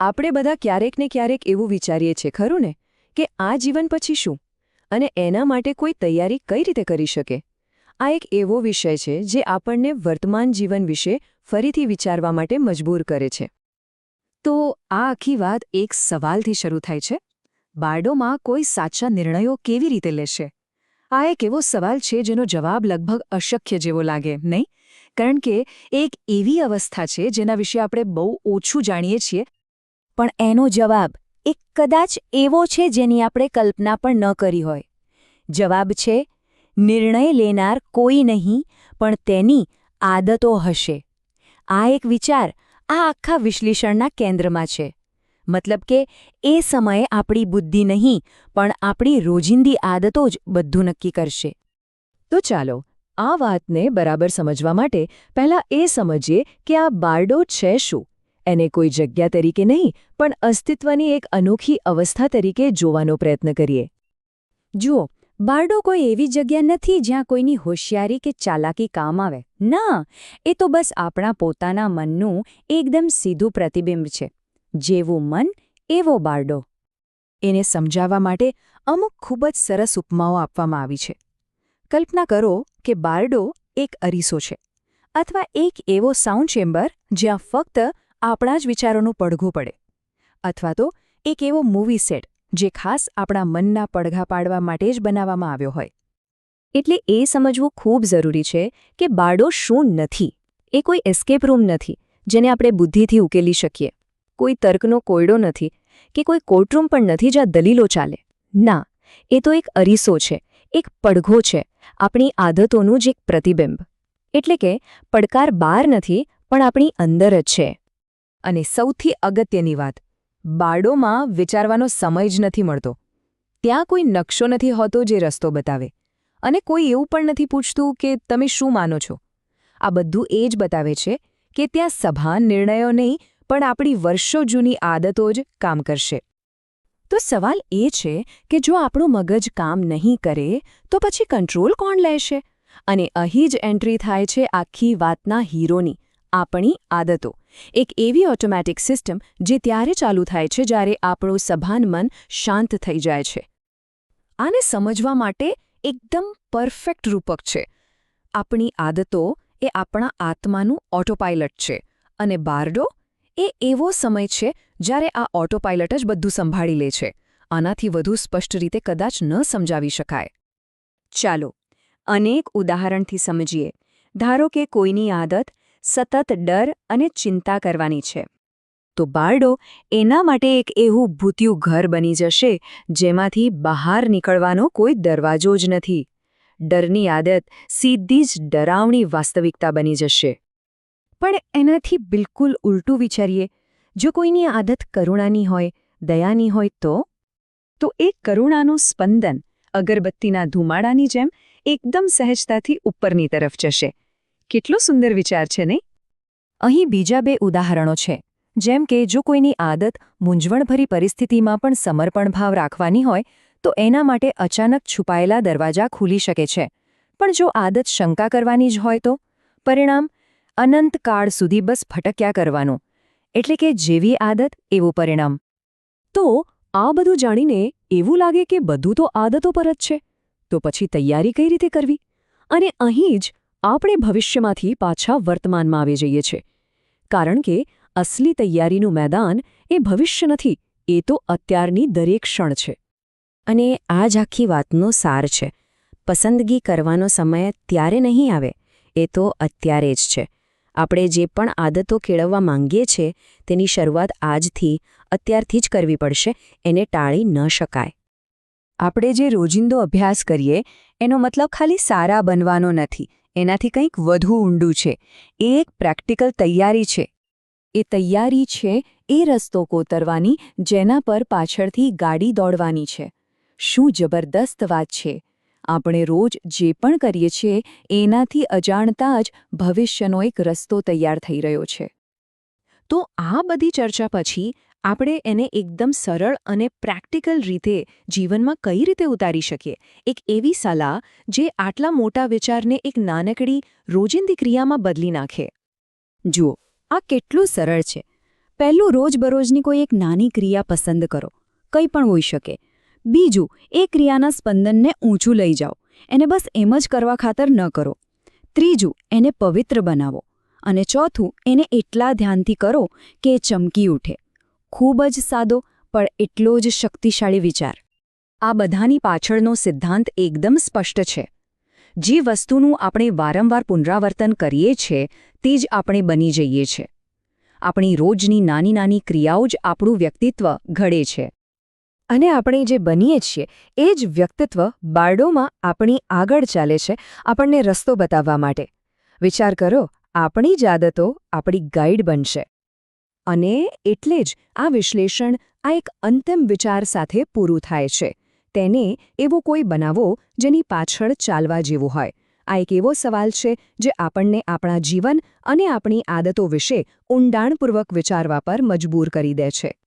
આપણે બધા ક્યારેક ને ક્યારેક એવું વિચારીએ છીએ ખરું ને કે આ જીવન પછી શું અને એના માટે કોઈ તૈયારી કઈ રીતે કરી શકે આ એક એવો વિષય છે જે આપણને વર્તમાન જીવન વિશે ફરીથી વિચારવા માટે મજબૂર કરે છે તો આ આખી વાત એક સવાલથી શરૂ થાય છે બારડોમાં કોઈ સાચા નિર્ણયો કેવી રીતે લેશે આ એક એવો સવાલ છે જેનો જવાબ લગભગ અશક્ય જેવો લાગે નહીં કારણ કે એક એવી અવસ્થા છે જેના વિશે આપણે બહુ ઓછું જાણીએ છીએ પણ એનો જવાબ એક કદાચ એવો છે જેની આપણે કલ્પના પણ ન કરી હોય જવાબ છે નિર્ણય લેનાર કોઈ નહીં પણ તેની આદતો હશે આ એક વિચાર આ આખા વિશ્લેષણના કેન્દ્રમાં છે મતલબ કે એ સમયે આપણી બુદ્ધિ નહીં પણ આપણી રોજિંદી આદતો જ બધું નક્કી કરશે તો ચાલો આ વાતને બરાબર સમજવા માટે પહેલાં એ સમજીએ કે આ બારડો છે શું એને કોઈ જગ્યા તરીકે નહીં પણ અસ્તિત્વની એક અનોખી અવસ્થા તરીકે જોવાનો પ્રયત્ન કરીએ જુઓ બારડો કોઈ એવી જગ્યા નથી જ્યાં કોઈની હોશિયારી કે ચાલાકી કામ આવે ના એ તો બસ આપણા પોતાના મનનું એકદમ સીધું પ્રતિબિંબ છે જેવું મન એવો બારડો એને સમજાવવા માટે અમુક ખૂબ જ સરસ ઉપમાઓ આપવામાં આવી છે કલ્પના કરો કે બારડો એક અરીસો છે અથવા એક એવો સાઉન્ડ ચેમ્બર જ્યાં ફક્ત આપણા જ વિચારોનું પડઘું પડે અથવા તો એક એવો મૂવી સેટ જે ખાસ આપણા મનના પડઘા પાડવા માટે જ બનાવવામાં આવ્યો હોય એટલે એ સમજવું ખૂબ જરૂરી છે કે બારડો શું નથી એ કોઈ એસ્કેપ રૂમ નથી જેને આપણે બુદ્ધિથી ઉકેલી શકીએ કોઈ તર્કનો કોયડો નથી કે કોઈ કોર્ટરૂમ પણ નથી જ્યાં દલીલો ચાલે ના એ તો એક અરીસો છે એક પડઘો છે આપણી આદતોનું જ એક પ્રતિબિંબ એટલે કે પડકાર બહાર નથી પણ આપણી અંદર જ છે અને સૌથી અગત્યની વાત બારડોમાં વિચારવાનો સમય જ નથી મળતો ત્યાં કોઈ નકશો નથી હોતો જે રસ્તો બતાવે અને કોઈ એવું પણ નથી પૂછતું કે તમે શું માનો છો આ બધું એ જ બતાવે છે કે ત્યાં સભાન નિર્ણયો નહીં પણ આપણી વર્ષો જૂની આદતો જ કામ કરશે તો સવાલ એ છે કે જો આપણું મગજ કામ નહીં કરે તો પછી કંટ્રોલ કોણ લેશે અને અહીં જ એન્ટ્રી થાય છે આખી વાતના હીરોની આપણી આદતો એક એવી ઓટોમેટિક સિસ્ટમ જે ત્યારે ચાલુ થાય છે જ્યારે આપણું સભાન મન શાંત થઈ જાય છે આને સમજવા માટે એકદમ પરફેક્ટ રૂપક છે આપણી આદતો એ આપણા આત્માનું ઓટોપાઇલટ છે અને બારડો એ એવો સમય છે જ્યારે આ ઓટોપાઇલટ જ બધું સંભાળી લે છે આનાથી વધુ સ્પષ્ટ રીતે કદાચ ન સમજાવી શકાય ચાલો અનેક ઉદાહરણથી સમજીએ ધારો કે કોઈની આદત સતત ડર અને ચિંતા કરવાની છે તો બારડો એના માટે એક એવું ભૂતિયું ઘર બની જશે જેમાંથી બહાર નીકળવાનો કોઈ દરવાજો જ નથી ડરની આદત સીધી જ ડરાવણી વાસ્તવિકતા બની જશે પણ એનાથી બિલકુલ ઉલટું વિચારીએ જો કોઈની આદત કરુણાની હોય દયાની હોય તો એ કરુણાનું સ્પંદન અગરબત્તીના ધુમાડાની જેમ એકદમ સહેજતાથી ઉપરની તરફ જશે કેટલો સુંદર વિચાર છે નહીં અહીં બીજા બે ઉદાહરણો છે જેમ કે જો કોઈની આદત મૂંઝવણભરી પરિસ્થિતિમાં પણ સમર્પણ ભાવ રાખવાની હોય તો એના માટે અચાનક છુપાયેલા દરવાજા ખુલી શકે છે પણ જો આદત શંકા કરવાની જ હોય તો પરિણામ અનંતકાળ સુધી બસ ભટક્યા કરવાનું એટલે કે જેવી આદત એવું પરિણામ તો આ બધું જાણીને એવું લાગે કે બધું તો આદતો પર જ છે તો પછી તૈયારી કઈ રીતે કરવી અને અહીં જ આપણે ભવિષ્યમાંથી પાછા વર્તમાનમાં આવી જઈએ છીએ કારણ કે અસલી તૈયારીનું મેદાન એ ભવિષ્ય નથી એ તો અત્યારની દરેક ક્ષણ છે અને આ જ આખી વાતનો સાર છે પસંદગી કરવાનો સમય ત્યારે નહીં આવે એ તો અત્યારે જ છે આપણે જે પણ આદતો કેળવવા માંગીએ છીએ તેની શરૂઆત આજથી અત્યારથી જ કરવી પડશે એને ટાળી ન શકાય આપણે જે રોજિંદો અભ્યાસ કરીએ એનો મતલબ ખાલી સારા બનવાનો નથી એનાથી કંઈક વધુ ઊંડું છે એ એક પ્રેક્ટિકલ તૈયારી છે એ તૈયારી છે એ રસ્તો કોતરવાની જેના પર પાછળથી ગાડી દોડવાની છે શું જબરદસ્ત વાત છે આપણે રોજ જે પણ કરીએ છીએ એનાથી અજાણતા જ ભવિષ્યનો એક રસ્તો તૈયાર થઈ રહ્યો છે તો આ બધી ચર્ચા પછી આપણે એને એકદમ સરળ અને પ્રેક્ટિકલ રીતે જીવનમાં કઈ રીતે ઉતારી શકીએ એક એવી સલાહ જે આટલા મોટા વિચારને એક નાનકડી રોજિંદી ક્રિયામાં બદલી નાખે જુઓ આ કેટલું સરળ છે પહેલું, રોજબરોજની કોઈ એક નાની ક્રિયા પસંદ કરો, કંઈ પણ હોઈ શકે. બીજું, એ ક્રિયાના સ્પંદનને ઊંચું લઈ જાઓ, એને બસ એમ જ કરવા ખાતર ન કરો. ત્રીજું, એને પવિત્ર બનાવો. અને ચોથું, એને એટલા ધ્યાનથી કરો કે એ ચમકી ઉઠે. ખૂબ જ સાદો પણ એટલો જ શક્તિશાળી વિચાર. આ બધાની પાછળનો સિદ્ધાંત એકદમ સ્પષ્ટ છે. જે વસ્તુનું આપણે વારંવાર પુનરાવર્તન કરીએ છીએ તે જ આપણે બની જઈએ છીએ. આપણી રોજની નાની નાની ક્રિયાઓ જ આપણું વ્યક્તિત્વ ઘડે છે. અને આપણે જે બનીએ છીએ એ જ વ્યક્તિત્વ બારડોમાં આપણી આગળ ચાલે છે, આપણને રસ્તો બતાવવા માટે. વિચાર કરો, આપણી જ આદતો આપણી ગાઈડ બનશે. અને એટલે જ આ વિશ્લેષણ આ એક અંતિમ વિચાર સાથે પૂરું થાય છે. તેને એવો કોઈ બનાવો જેની પાછળ ચાલવા જેવું હોય. આ એક એવો સવાલ છે જે આપણને આપણા જીવન અને આપણી આદતો વિશે ઊંડાણપૂર્વક વિચારવા પર મજબૂર કરી દે છે.